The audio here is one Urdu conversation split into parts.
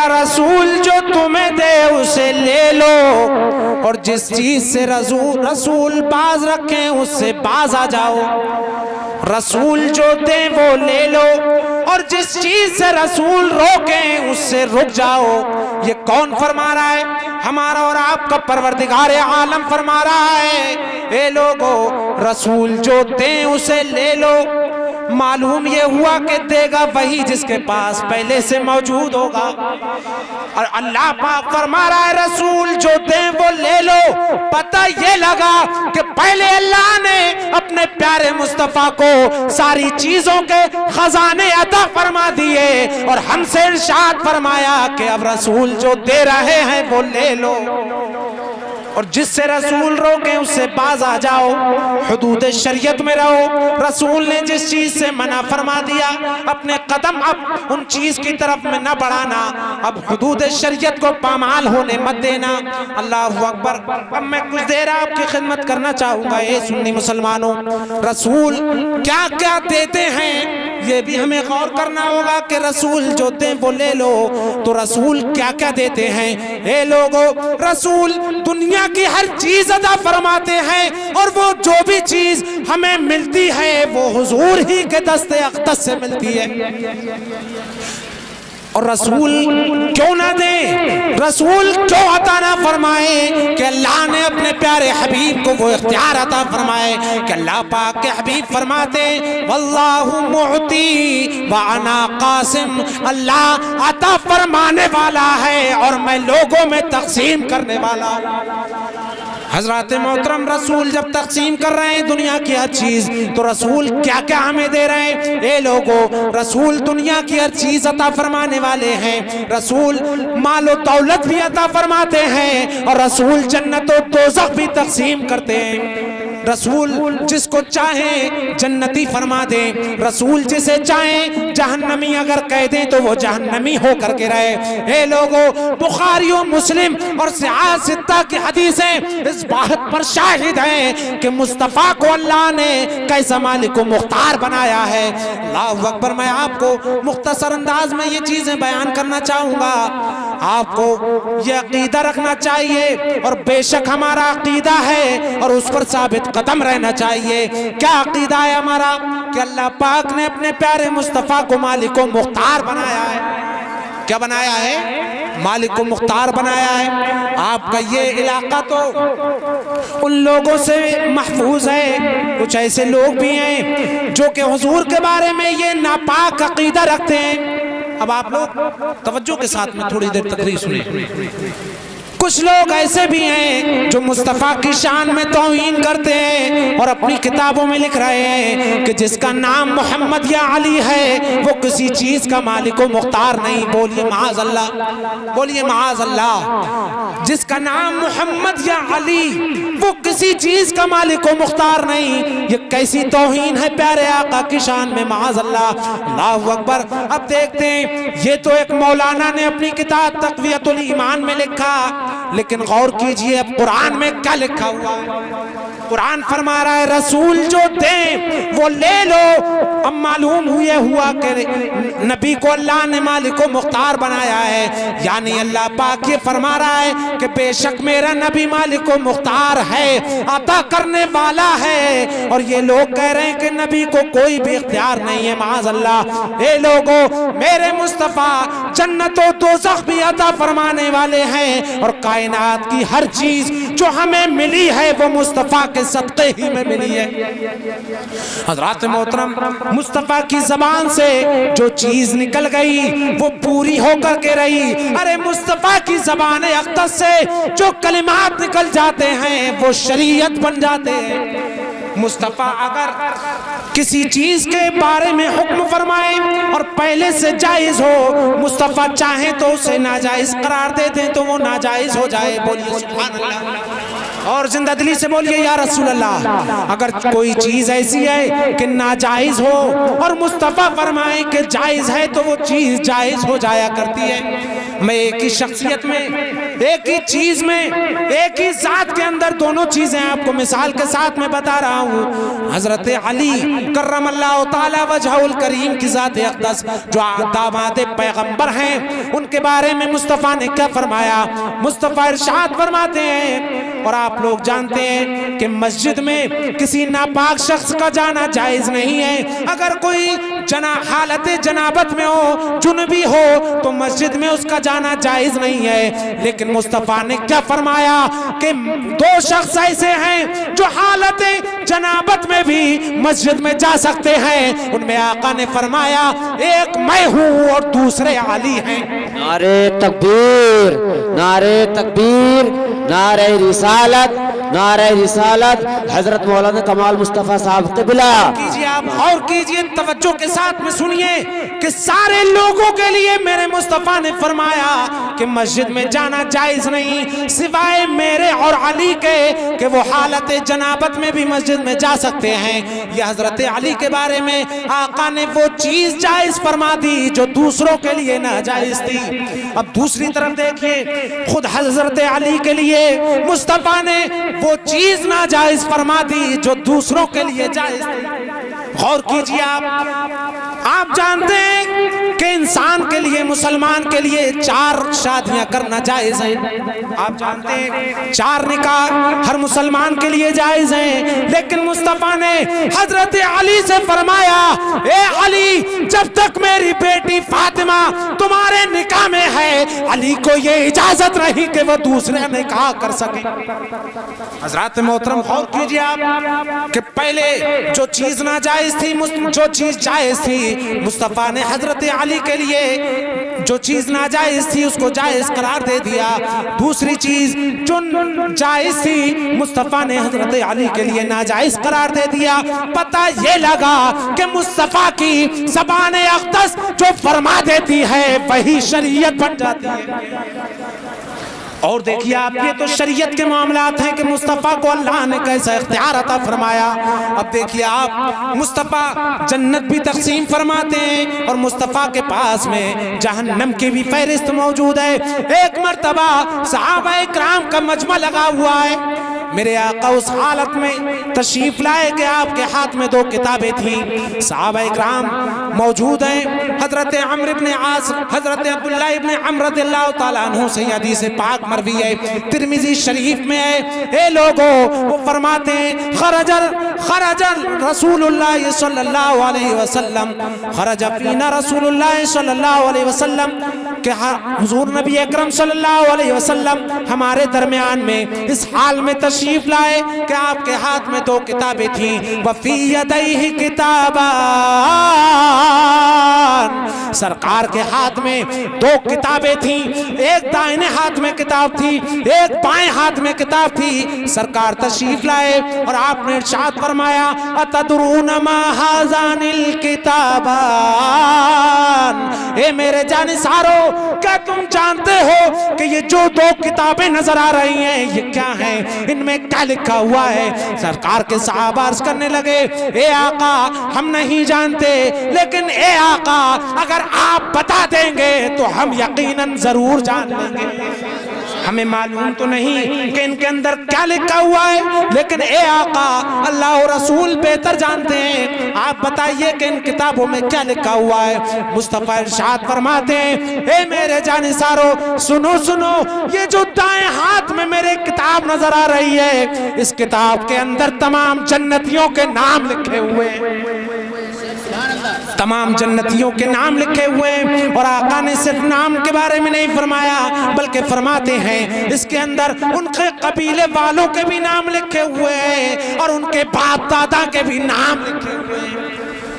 میرا رسول جو تمہیں دے اسے لے لو، اور جس چیز سے رسول باز رکھیں اس سے باز آ جاؤ۔ رسول جو دیں وہ لے لو، اور جس چیز سے رسول روکیں اس سے رک جاؤ۔ یہ کون فرما رہا ہے؟ ہمارا اور آپ کا پروردگار عالم فرما رہا ہے، اے لوگو رسول جو دیں اسے لے لو۔ معلوم یہ ہوا کہ دے گا وہی جس کے پاس پہلے سے موجود ہوگا، اور اللہ پاک فرما رہا ہے رسول جو دیں وہ لے لو۔ پتہ یہ لگا کہ پہلے اللہ نے اپنے پیارے مصطفیٰ کو ساری چیزوں کے خزانے عطا فرما دیے، اور ہم سے ارشاد فرمایا کہ اب رسول جو دے رہے ہیں وہ لے لو، اور جس سے رسول روکیں اس سے باز آ جاؤ۔ حدود شریعت میں رہو۔ رسول نے جس چیز سے منع فرما دیا اپنے قدم اب ان چیز کی طرف میں نہ بڑھانا، اب حدود شریعت کو پامال ہونے مت دینا۔ اللہ اکبر۔ اب میں کچھ دیر آپ کی خدمت کرنا چاہوں گا۔ اے سنی مسلمانوں، رسول کیا کیا دیتے ہیں یہ بھی ہمیں غور کرنا ہوگا کہ رسول جو دیں وہ لے لو، تو رسول کیا کیا دیتے ہیں؟ اے لوگو رسول دنیا کی ہر چیز عطا فرماتے ہیں، اور وہ جو بھی چیز ہمیں ملتی ہے وہ حضور ہی کے دست اقدس سے ملتی ہے۔ اور رسول کیوں نہ دیں؟ رسول کیوں عطا نہ فرمائے کہ اللہ نے اپنے پیارے حبیب کو وہ اختیار عطا فرمائے کہ اللہ پاک کے حبیب فرماتے واللہ معطی وانا قاسم، اللہ عطا فرمانے والا ہے اور میں لوگوں میں تقسیم کرنے والا۔ حضرات محترم، رسول جب تقسیم کر رہے ہیں دنیا کی ہر چیز، تو رسول کیا کیا ہمیں دے رہے ہیں؟ اے لوگو رسول دنیا کی ہر چیز عطا فرمانے والے ہیں۔ رسول مال و دولت بھی عطا فرماتے ہیں، اور رسول جنت و دوزخ بھی تقسیم کرتے ہیں۔ رسول جس کو چاہیں جنتی فرما دیں، رسول جسے چاہیں جہنمی اگر کہہ دیں تو وہ جہنمی ہو کر کے رہے۔ اے لوگو بخاری و مسلم اور صحاح ستہ کی حدیثیں اس بات پر شاہد ہیں کہ مصطفیٰ کو اللہ نے کیسا مالک و مختار بنایا ہے۔ اللہ اکبر۔ میں آپ کو مختصر انداز میں یہ چیزیں بیان کرنا چاہوں گا۔ آپ کو یہ عقیدہ رکھنا چاہیے، اور بے شک ہمارا عقیدہ ہے اور اس پر ثابت قدم رہنا چاہیے۔ کیا عقیدہ ہے ہمارا؟ کہ اللہ پاک نے اپنے پیارے مصطفیٰ کو مالک و مختار بنایا ہے۔ کیا بنایا ہے؟ مالک و مختار بنایا ہے۔ آپ کا یہ علاقہ تو ان لوگوں سے محفوظ ہے، کچھ ایسے لوگ بھی ہیں جو کہ حضور کے بارے میں یہ ناپاک عقیدہ رکھتے ہیں۔ اب آپ لوگ توجہ کے ساتھ میں تھوڑی دیر تقریر سنیں۔ کچھ لوگ ایسے بھی ہیں جو مصطفیٰ کی شان میں توہین کرتے ہیں اور اپنی کتابوں میں لکھ رہے ہیں کہ جس کا نام محمد یا علی ہے وہ کسی چیز کا مالک و مختار نہیں۔ بولیے معاذ اللہ، بولیے معاذ اللہ۔ جس کا نام محمد یا علی وہ کسی چیز کا مالک و مختار نہیں، یہ کیسی توہین ہے پیارے آقا کی شان میں، معاذ اللہ۔ اللہ اکبر۔ اب دیکھتے ہیں یہ تو ایک مولانا نے اپنی کتاب تقویت الایمان میں لکھا، لیکن غور کیجئے اب قرآن میں کیا لکھا ہوا ہے۔ قرآن فرما رہا ہے رسول جو دیں وہ لے لو۔ اب معلوم ہوا کہ نبی کو اللہ نے مالک و مختار بنایا ہے، یعنی اللہ پاک یہ فرما رہا ہے کہ بے شک میرا نبی مالک و مختار ہے، عطا کرنے والا ہے، اور یہ لوگ کہہ رہے ہیں کہ نبی کو کوئی بھی اختیار نہیں ہے، معاذ اللہ۔ اے لوگو میرے مصطفیٰ جنت و دوزخ بھی عطا فرمانے والے ہیں، اور کائنات کی ہر چیز جو ہمیں ملی ہے وہ مصطفیٰ کے صدقے ہی میں ملی ہے۔ حضرات محترم، مصطفیٰ کی زبان سے جو چیز نکل گئی وہ پوری ہو کر کے رہی۔ ارے مصطفیٰ کی زبان اقدس سے جو کلمات نکل جاتے ہیں وہ شریعت بن جاتے ہیں۔ مصطفیٰ اگر کسی چیز کے بارے میں حکم فرمائے اور پہلے سے جائز ہو، مصطفیٰ چاہیں تو اسے ناجائز قرار دے دیں تو وہ ناجائز ہو جائے۔ بولیے سبحان اللہ، اور زندہ دلی سے بولیے یا رسول اللہ۔ اگر کوئی چیز ایسی ہے کہ ناجائز ہو اور مصطفیٰ فرمائے کہ جائز ہے تو وہ چیز جائز ہو جایا کرتی ہے۔ میں ایک ہی شخصیت میں، ایک ہی چیز میں، ایک ہی ذات کے اندر دونوں چیزیں آپ کو مثال کے ساتھ میں بتا رہا ہوں۔ حضرت علی کرم اللہ تعالی وجہہ الکریم کی ذات اقدس جو داماد پیغمبر ہیں، ان کے بارے میں مصطفیٰ نے کیا فرمایا؟ مصطفیٰ ارشاد فرماتے ہیں، اور آپ لوگ جانتے ہیں کہ مسجد میں کسی ناپاک شخص کا جانا جائز نہیں ہے۔ اگر کوئی حالت جنابت میں ہو، جنبی ہو، تو مسجد میں اس کا جانا جائز نہیں ہے۔ لیکن مصطفیٰ نے کیا فرمایا کہ دو شخص ایسے ہیں جو حالت جنابت میں بھی مسجد میں جا سکتے ہیں۔ ان میں آقا نے فرمایا ایک میں ہوں اور دوسرے علی ہیں۔ نعرہ تکبیر، نعرہ تکبیر، نعرہ رسالت، نعرہ رسالت حضرت مولانا کمال مصطفیٰ صاحب قبلہ۔ کیجئے آپ غور کیجئے، توجہ کے ساتھ میں سنیے کہ سارے لوگوں کے لیے میرے مصطفیٰ نے فرمایا کہ مسجد میں جانا جائز نہیں، سوائے میرے اور علی کے کہ وہ حالت جنابت میں بھی مسجد میں جا سکتے ہیں۔ یہ حضرت علی کے بارے میں آقا نے وہ چیز جائز فرما دی جو دوسروں کے لیے ناجائز تھی۔ اب دوسری طرف دیکھیے، خود حضرت علی کے لیے مصطفیٰ نے وہ چیز ناجائز فرما دی جو دوسروں کے لیے جائز تھی۔ غور کیجئے آپ جانتے ہیں کہ انسان کے لیے، مسلمان کے لیے 4 شادیاں کرنا جائز ہیں۔ آپ جانتے ہیں 4 نکاح ہر مسلمان کے لیے جائز ہیں، لیکن مصطفیٰ نے حضرت علی سے فرمایا اے علی، جب تک میری بیٹی فاطمہ تمہارے نکاح میں ہے، علی کو یہ اجازت نہیں کہ وہ دوسرے نکاح کر سکے۔ حضرات محترم غور کیجئے آپ کہ پہلے جو چیز ناجائز تھی، جو چیز جائز تھی، مصطفیٰ نے حضرت علی کے لیے جو چیز ناجائز تھی اس کو جائز قرار دے دیا۔ دوسری چیز جو جائز تھی مصطفیٰ نے حضرت علی کے لیے ناجائز قرار دے دیا۔ پتہ یہ لگا کہ مصطفیٰ کی زبان اقدس جو فرما دیتی ہے وہی شریعت بن جاتی ہے۔ اور دیکھیے آپ، یہ تو شریعت کے معاملات ہیں کہ مصطفیٰ کو اللہ نے کیسا اختیار عطا فرمایا۔ اب دیکھیے آپ، مصطفیٰ جنت بھی تقسیم فرماتے ہیں اور مصطفیٰ کے پاس میں جہنم کی بھی فہرست موجود ہے۔ ایک مرتبہ صحابہ اکرام کا مجمع لگا ہوا ہے، میرے آقا اس حالت میں تشریف لائے کہ آپ کے ہاتھ میں 2 کتابیں تھیں۔ صحابہ اکرام موجود ہیں، حضرت عمرو بن عاص، حضرت عبداللہ ابن عمرو رضی اللہ تعالیٰ عنہ سے یہ حدیث پاک مروی ہے، ترمذی شریف میں ہے۔ اے لوگوں، وہ فرماتے ہیں خرج رسول اللہ صلی اللہ علیہ وسلم، خرج فینا رسول اللہ صلی اللہ علیہ وسلم، کہ حضور نبی اکرم صلی اللہ علیہ وسلم ہمارے درمیان میں اس حال میں تشریف لائے کہ آپ کے ہاتھ میں 2 کتابیں تھیں۔ وفی یدیہ کتابان، سرکار کے ہاتھ میں 2 کتابیں تھیں، ایک دائنے ہاتھ میں کتاب تھی، ایک بائیں ہاتھ میں کتاب تھی۔ سرکار تشریف لائے اور آپ نے ارشاد فرمایا اتدرون ما ھذان الکتابان، اے میرے جانثارو، کیا تم جانتے ہو کہ یہ جو 2 کتابیں نظر آ رہی ہیں یہ کیا ہیں؟ ان میں کیا لکھا ہوا ہے؟ سرکار کے صحابہ عرض کرنے لگے اے آقا ہم نہیں جانتے، لیکن اے آقا اگر آپ بتا دیں گے تو ہم یقیناً ضرور جان لیں گے۔ ہمیں معلوم تو نہیں کہ ان کے اندر کیا لکھا ہوا ہے، لیکن اے آقا اللہ و رسول بہتر جانتے ہیں، آپ بتائیے کہ ان کتابوں میں کیا لکھا ہوا ہے۔ مصطفیٰ ارشاد فرماتے ہیں اے میرے جانثارو سنو سنو، یہ جو دائیں ہاتھ میں میرے کتاب نظر آ رہی ہے، اس کتاب کے اندر تمام جنتیوں کے نام لکھے ہوئے ہیں، تمام جنتیوں کے نام لکھے ہوئے ہیں۔ اور آقا نے صرف نام کے بارے میں نہیں فرمایا بلکہ فرماتے ہیں اس کے اندر ان کے قبیلے والوں کے بھی نام لکھے ہوئے ہیں اور ان کے باپ دادا کے بھی نام لکھے ہوئے ہیں۔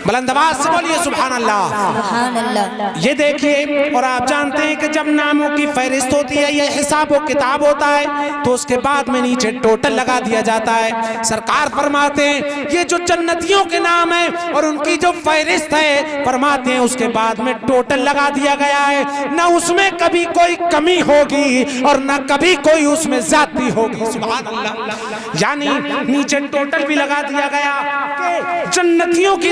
بلند آواز سے بولیے سبحان اللہ۔ سبحان اللہ۔ یہ دیکھیے، اور آپ جانتے ہیں کہ جب ناموں کی فہرست ہوتی ہے، یہ حساب و کتاب ہوتا ہے، تو اس کے بعد میں نیچے ٹوٹل لگا دیا جاتا ہے۔ سرکار فرماتے ہیں یہ جو جنتیوں کے نام ہیں اور ان کی جو فہرست ہے، فرماتے ہیں اس کے بعد میں ٹوٹل لگا دیا گیا ہے، نہ اس میں کبھی کوئی کمی ہوگی اور نہ کبھی کوئی اس میں زیادتی ہوگی۔ سبحان اللہ۔ یعنی نیچے ٹوٹل بھی لگا دیا گیا کہ جنتیوں کی